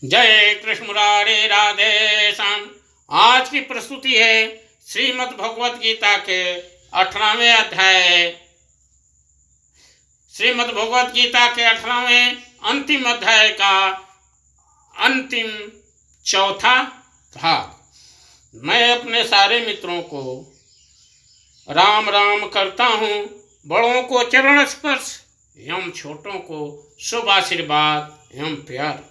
जय कृष्ण मुरारे राधे श्याम। आज की प्रस्तुति है श्रीमद् भगवत गीता के 18वें अध्याय। श्रीमद् भगवत गीता के 18वें अंतिम अध्याय का अंतिम चौथा भाग। मैं अपने सारे मित्रों को राम राम करता हूँ। बड़ों को चरण स्पर्श एवं छोटों को शुभ आशीर्वाद एवं प्यार।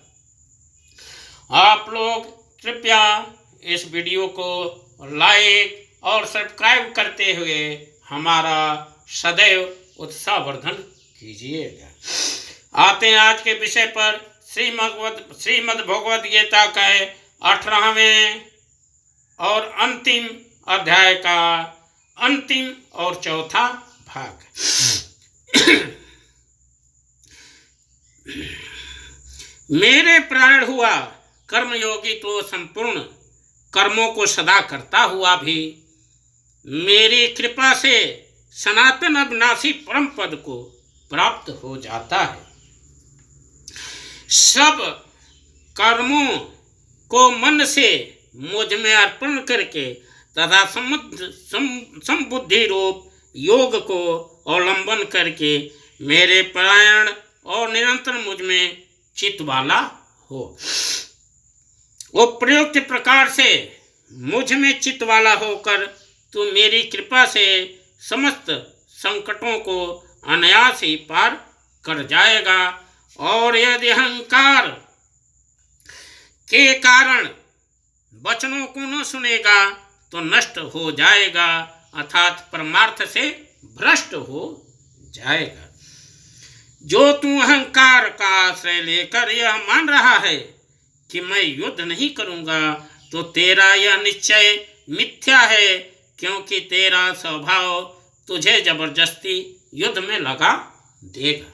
आप लोग कृपया इस वीडियो को लाइक और सब्सक्राइब करते हुए हमारा सदैव उत्साहवर्धन कीजिएगा। आते हैं आज के विषय पर। श्रीमद् भगवत गीता के 18वें और अंतिम अध्याय का अंतिम और चौथा भाग। मेरे प्राण हुआ कर्मयोगी तो संपूर्ण कर्मों को सदा करता हुआ भी मेरी कृपा से सनातन अविनाशी परम पद को प्राप्त हो जाता है। सब कर्मों को मन से मुझ में अर्पण करके तथा संबुद्धि रूप योग को अवलंबन करके मेरे परायण और निरंतर मुझ में चित्त वाला हो। वो प्रयुक्त प्रकार से मुझ में चित्त वाला होकर तू मेरी कृपा से समस्त संकटों को अनायास ही पार कर जाएगा। और यदि अहंकार के कारण वचनों को न सुनेगा तो नष्ट हो जाएगा, अर्थात परमार्थ से भ्रष्ट हो जाएगा। जो तू अहंकार का आश्रय लेकर यह मान रहा है कि मैं युद्ध नहीं करूंगा, तो तेरा यह निश्चय मिथ्या है, क्योंकि तेरा स्वभाव तुझे जबरदस्ती युद्ध में लगा देगा।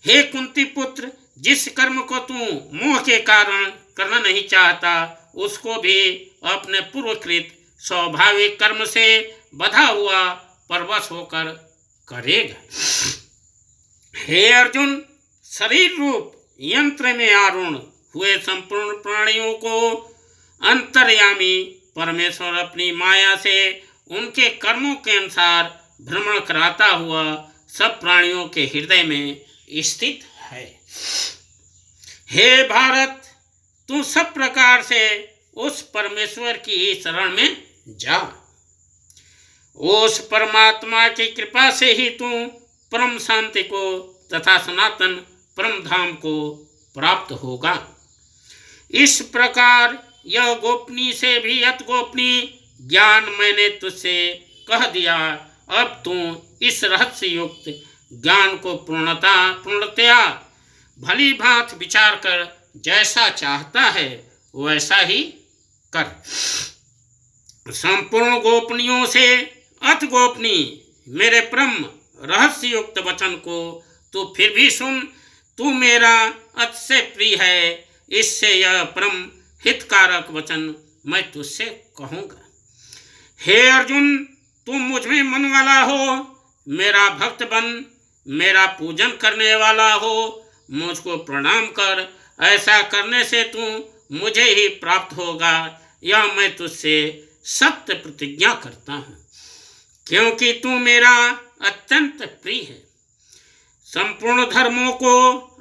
हे कुंती पुत्र, जिस कर्म को तू मोह के कारण करना नहीं चाहता, उसको भी अपने पूर्वकृत स्वाभाविक कर्म से बधा हुआ परवश होकर करेगा। हे अर्जुन, शरीर रूप यंत्र में आरूढ़ हुए संपूर्ण प्राणियों को अंतर्यामी परमेश्वर अपनी माया से उनके कर्मों के अनुसार भ्रमण कराता हुआ सब प्राणियों के हृदय में स्थित है। हे भारत, तू सब प्रकार से उस परमेश्वर की ही शरण में जा। उस परमात्मा की कृपा से ही तू परम शांति को तथा सनातन परम धाम को प्राप्त होगा। इस प्रकार यह गोपनीय से भी अति गोपनीय ज्ञान मैंने तुझसे कह दिया। अब तू इस रहस्य युक्त ज्ञान को पूर्णतया भली भांति विचार कर जैसा चाहता है वैसा ही कर। संपूर्ण गोपनीयों से अति गोपनीय मेरे परम रहस्य युक्त वचन को तू फिर भी सुन। तू मेरा अतिशय प्रिय है, इससे यह परम हितकारक वचन मैं तुझसे कहूँगा। हे अर्जुन, तू मुझ में मन वाला हो, मेरा भक्त बन, मेरा पूजन करने वाला हो, मुझको प्रणाम कर। ऐसा करने से तू मुझे ही प्राप्त होगा, यह मैं तुझसे सत्य प्रतिज्ञा करता हूँ, क्योंकि तू मेरा अत्यंत प्रिय है। संपूर्ण धर्मों को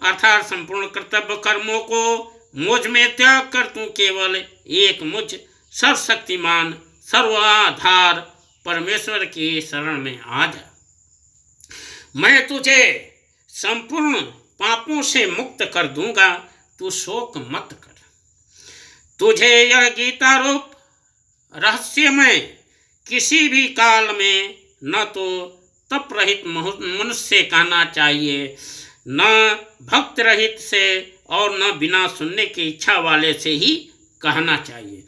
अर्थात संपूर्ण कर्तव्य कर्मों को मुझ में त्याग कर तू केवल एक मुझ सर्वशक्तिमान सर्वाधार परमेश्वर की शरण में आ जा। मैं तुझे संपूर्ण पापों से मुक्त कर दूंगा, तू शोक मत कर। तुझे यह गीता रूप रहस्यमय किसी भी काल में न तो तप रहित मनुष्य कहना चाहिए, न भक्त रहित से और न बिना सुनने की इच्छा वाले से ही कहना चाहिए,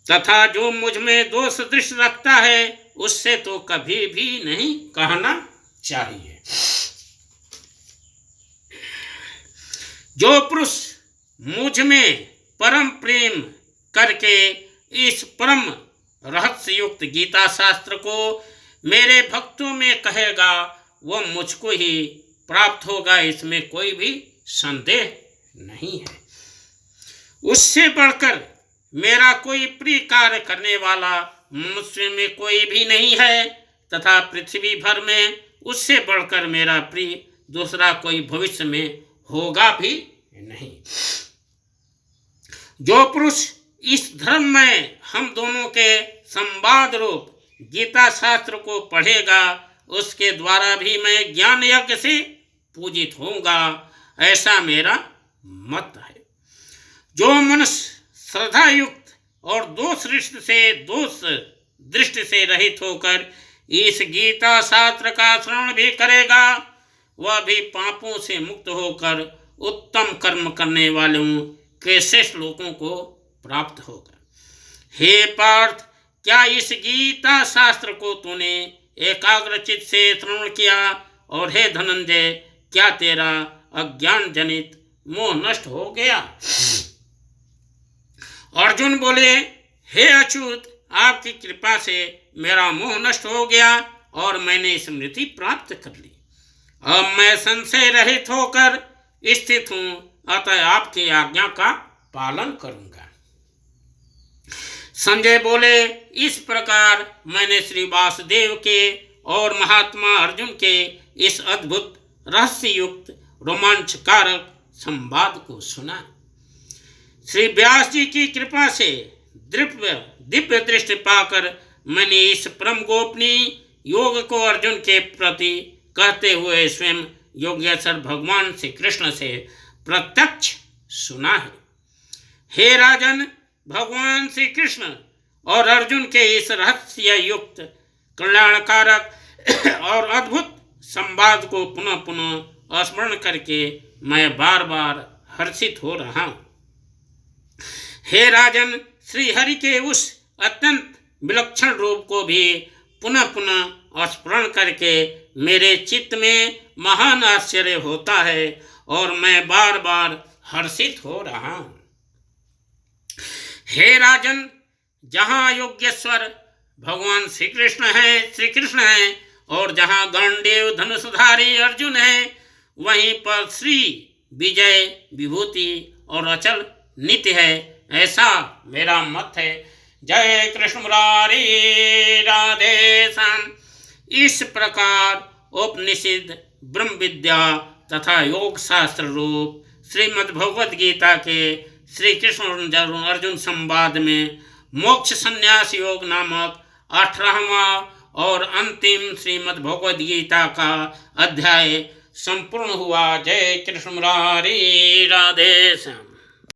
तथा जो मुझ में दोष दृष्टि रखता है उससे तो कभी भी नहीं कहना चाहिए। जो पुरुष मुझ में परम प्रेम करके इस परम रहस्य युक्त गीता शास्त्र को मेरे भक्तों में कहेगा, वह मुझको ही प्राप्त होगा, इसमें कोई भी संदेह नहीं है। उससे बढ़कर मेरा कोई प्रिय कार्य करने वाला मनुष्य में कोई भी नहीं है, तथा पृथ्वी भर में उससे बढ़कर मेरा प्रिय दूसरा कोई भविष्य में होगा भी नहीं। जो पुरुष इस धर्म में हम दोनों के संवाद रूप गीता शास्त्र को पढ़ेगा, उसके द्वारा भी मैं ज्ञान यज्ञ से पूजित होऊंगा, ऐसा मेरा मत है। जो मनुष्य श्रद्धा युक्त और दोष दृष्टि से रहित होकर इस गीता शास्त्र का श्रवण भी करेगा, वह भी पापों से मुक्त होकर उत्तम कर्म करने वालों के श्रेष्ठ लोगों को प्राप्त होगा। हे पार्थ, क्या इस गीता शास्त्र को तूने एकाग्रचित से श्रवण किया? और हे धनंजय, क्या तेरा अज्ञान जनित मोह नष्ट हो गया? अर्जुन बोले, हे अच्युत, आपकी कृपा से मेरा मोह नष्ट हो गया और मैंने स्मृति प्राप्त कर ली। अब मैं संशय रहित होकर स्थित हूँ, अतः आपकी आज्ञा का पालन करूंगा। संजय बोले, इस प्रकार मैंने श्री वासुदेव के और महात्मा अर्जुन के इस अद्भुत रहस्य युक्त रोमांचकारक संवाद को सुना। श्री व्यास जी की कृपा से दिव्य दृष्टि पाकर मैंने इस परम गोपनीय योग को अर्जुन के प्रति कहते हुए स्वयं योगेश्वर भगवान श्री कृष्ण से प्रत्यक्ष सुना है। हे राजन, भगवान श्री कृष्ण और अर्जुन के इस रहस्य युक्त कल्याणकारक और अद्भुत संवाद को पुनः पुनः स्मरण करके मैं बार बार हर्षित हो रहा हूँ। हे राजन, श्री हरि के उस अत्यंत विलक्षण रूप को भी पुनः पुनः स्मरण करके मेरे चित्त में महान आश्चर्य होता है और मैं बार बार हर्षित हो रहा हूँ। हे राजन, जहाँ योगेश्वर भगवान श्री कृष्ण हैं और जहाँ गणदेव धनुषधारी अर्जुन है, वहीं पर श्री विजय विभूति और अचल नित्य है, ऐसा मेरा मत है। जय कृष्ण मुरारी राधे श्याम। इस प्रकार उपनिषद, ब्रह्म विद्या तथा योग शास्त्र रूप श्रीमद् भगवद गीता के श्री कृष्ण अर्जुन संवाद में मोक्ष संन्यास योग नामक 18वां और अंतिम श्रीमद् भगवद गीता का अध्याय संपूर्ण हुआ। जय कृष्ण मुरारी राधे श्याम।